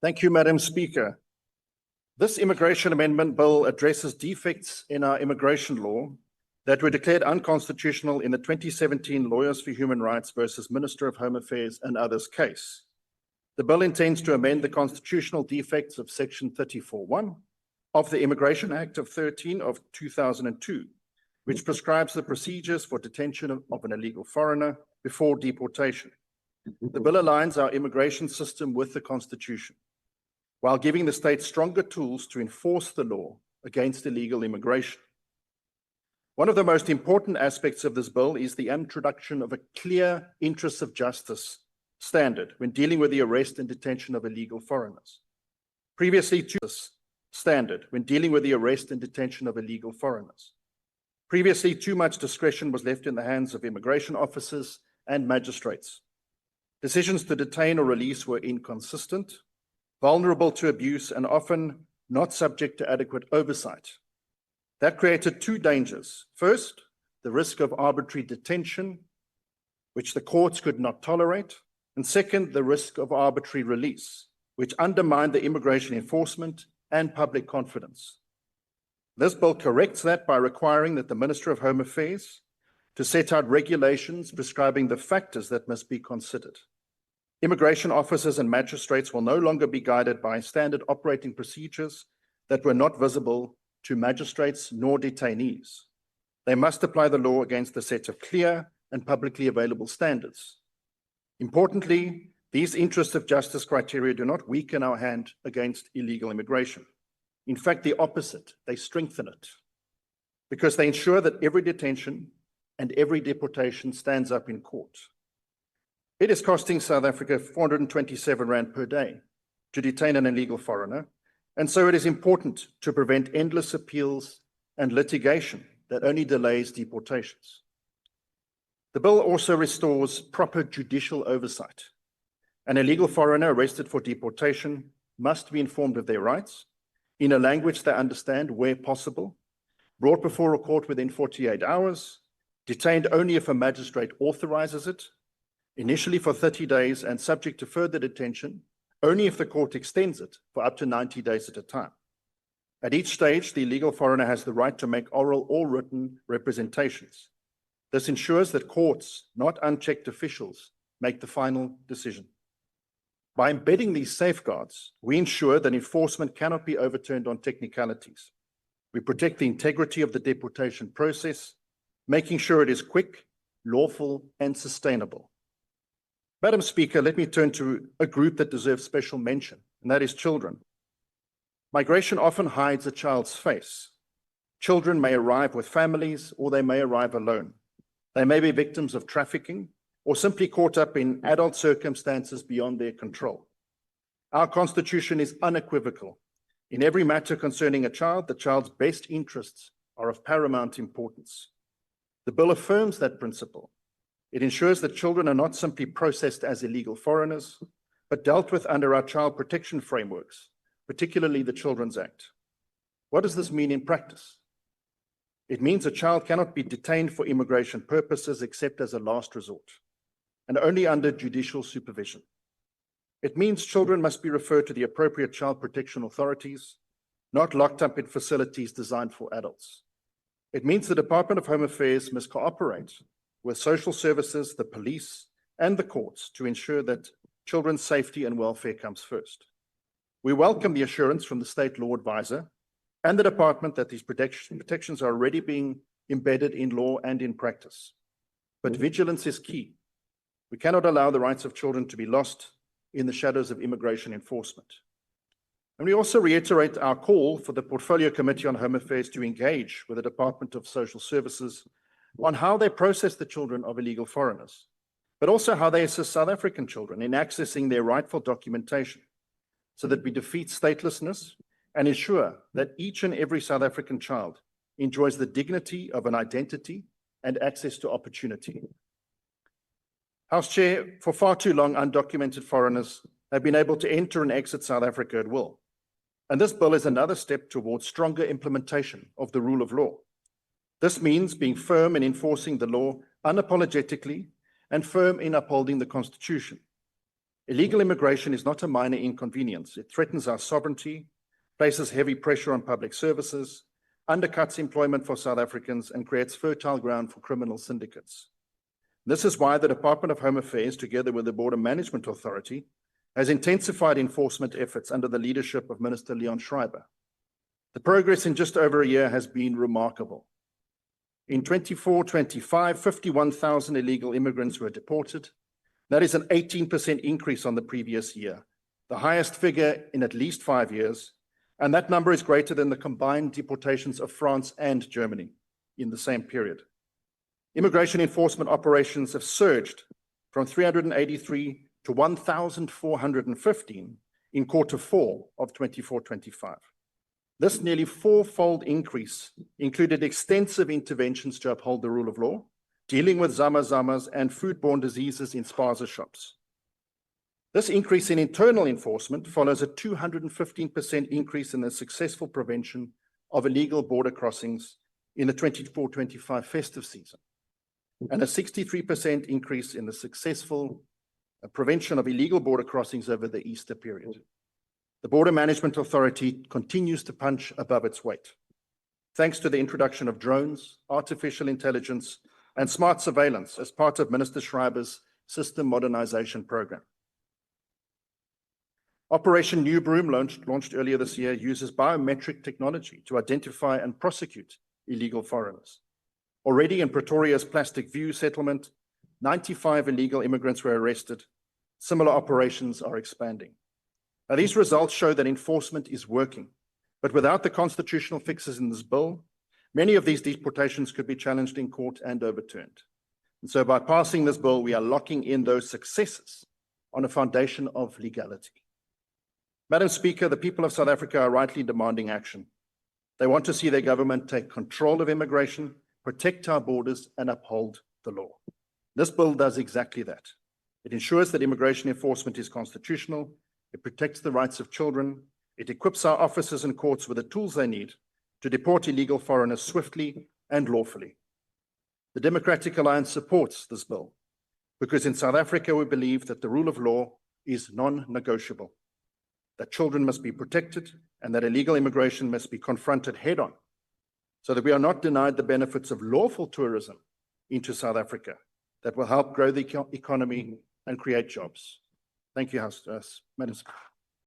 Thank you, Madam Speaker. This immigration amendment bill addresses defects in our immigration law that were declared unconstitutional in the 2017 Lawyers for Human Rights versus Minister of Home Affairs and others case. The bill intends to amend the constitutional defects of Section 34(1) of the Immigration Act of 2002, which prescribes the procedures for detention of an illegal foreigner before deportation. The bill aligns our immigration system with the Constitution, while giving the state stronger tools to enforce the law against illegal immigration. One of the most important aspects of this bill is the introduction of a clear interests of justice standard when dealing with the arrest and detention of illegal foreigners. Previously, too much discretion was left in the hands of immigration officers and magistrates. Decisions to detain or release were inconsistent, vulnerable to abuse, and often not subject to adequate oversight. That created two dangers. First, the risk of arbitrary detention, which the courts could not tolerate. And second, the risk of arbitrary release, which undermined the immigration enforcement and public confidence. This bill corrects that by requiring that the Minister of Home Affairs to set out regulations prescribing the factors that must be considered. Immigration officers and magistrates will no longer be guided by standard operating procedures that were not visible to magistrates nor detainees. They must apply the law against a set of clear and publicly available standards. Importantly, these interests of justice criteria do not weaken our hand against illegal immigration. In fact, the opposite, they strengthen it, because they ensure that every detention and every deportation stands up in court. It is costing South Africa 427 Rand per day to detain an illegal foreigner, and so it is important to prevent endless appeals and litigation that only delays deportations. The bill also restores proper judicial oversight. An illegal foreigner arrested for deportation must be informed of their rights in a language they understand where possible, brought before a court within 48 hours, detained only if a magistrate authorizes it, initially for 30 days and subject to further detention only if the court extends it for up to 90 days at a time. At each stage, the illegal foreigner has the right to make oral or written representations. This ensures that courts, not unchecked officials, make the final decision. By embedding these safeguards, we ensure that enforcement cannot be overturned on technicalities. We protect the integrity of the deportation process, making sure it is quick, lawful, and sustainable. Madam Speaker, let me turn to a group that deserves special mention, and that is children. Migration often hides a child's face. Children may arrive with families, or they may arrive alone. They may be victims of trafficking or simply caught up in adult circumstances beyond their control. Our Constitution is unequivocal. In every matter concerning a child, the child's best interests are of paramount importance. The bill affirms that principle. It ensures that children are not simply processed as illegal foreigners, but dealt with under our child protection frameworks, particularly the Children's Act. What does this mean in practice? It means a child cannot be detained for immigration purposes except as a last resort, and only under judicial supervision. It means children must be referred to the appropriate child protection authorities, not locked up in facilities designed for adults. It means the Department of Home Affairs must cooperate with social services, the police, and the courts to ensure that children's safety and welfare comes first. We welcome the assurance from the State Law Advisor and the Department that these protections are already being embedded in law and in practice. But vigilance is key. We cannot allow the rights of children to be lost in the shadows of immigration enforcement. And we also reiterate our call for the Portfolio Committee on Home Affairs to engage with the Department of Social Services on how they process the children of illegal foreigners, but also how they assist South African children in accessing their rightful documentation so that we defeat statelessness and ensure that each and every South African child enjoys the dignity of an identity and access to opportunity. House Chair, for far too long, undocumented foreigners have been able to enter and exit South Africa at will. And this bill is another step towards stronger implementation of the rule of law. This means being firm in enforcing the law unapologetically and firm in upholding the Constitution. Illegal immigration is not a minor inconvenience. It threatens our sovereignty, places heavy pressure on public services, undercuts employment for South Africans, and creates fertile ground for criminal syndicates. This is why the Department of Home Affairs, together with the Border Management Authority, has intensified enforcement efforts under the leadership of Minister Leon Schreiber. The progress in just over a year has been remarkable. In 24-25, 51,000 illegal immigrants were deported. That is an 18% increase on the previous year, the highest figure in at least 5 years, and that number is greater than the combined deportations of France and Germany in the same period. Immigration enforcement operations have surged from 383 to 1,415 in Q4 of 24-25. This nearly four-fold increase included extensive interventions to uphold the rule of law, dealing with zama-zamas and foodborne diseases in spaza shops. This increase in internal enforcement follows a 215% increase in the successful prevention of illegal border crossings in the 24-25 festive season, and a 63% increase in the successful prevention of illegal border crossings over the Easter period. The Border Management Authority continues to punch above its weight, thanks to the introduction of drones, artificial intelligence, and smart surveillance as part of Minister Schreiber's system modernization program. Operation New Broom, launched earlier this year, uses biometric technology to identify and prosecute illegal foreigners. Already in Pretoria's Plastic View settlement, 95 illegal immigrants were arrested. Similar operations are expanding. Now, these results show that enforcement is working, but without the constitutional fixes in this bill, many of these deportations could be challenged in court and overturned. And so by passing this bill, we are locking in those successes on a foundation of legality. Madam Speaker, the people of South Africa are rightly demanding action. They want to see their government take control of immigration, protect our borders, and uphold the law. This bill does exactly that. It ensures that immigration enforcement is constitutional, it protects the rights of children, it equips our officers and courts with the tools they need to deport illegal foreigners swiftly and lawfully. The Democratic Alliance supports this bill because in South Africa we believe that the rule of law is non-negotiable, that children must be protected and that illegal immigration must be confronted head-on so that we are not denied the benefits of lawful tourism into South Africa that will help grow the economy and create jobs. Thank you, Madam Speaker.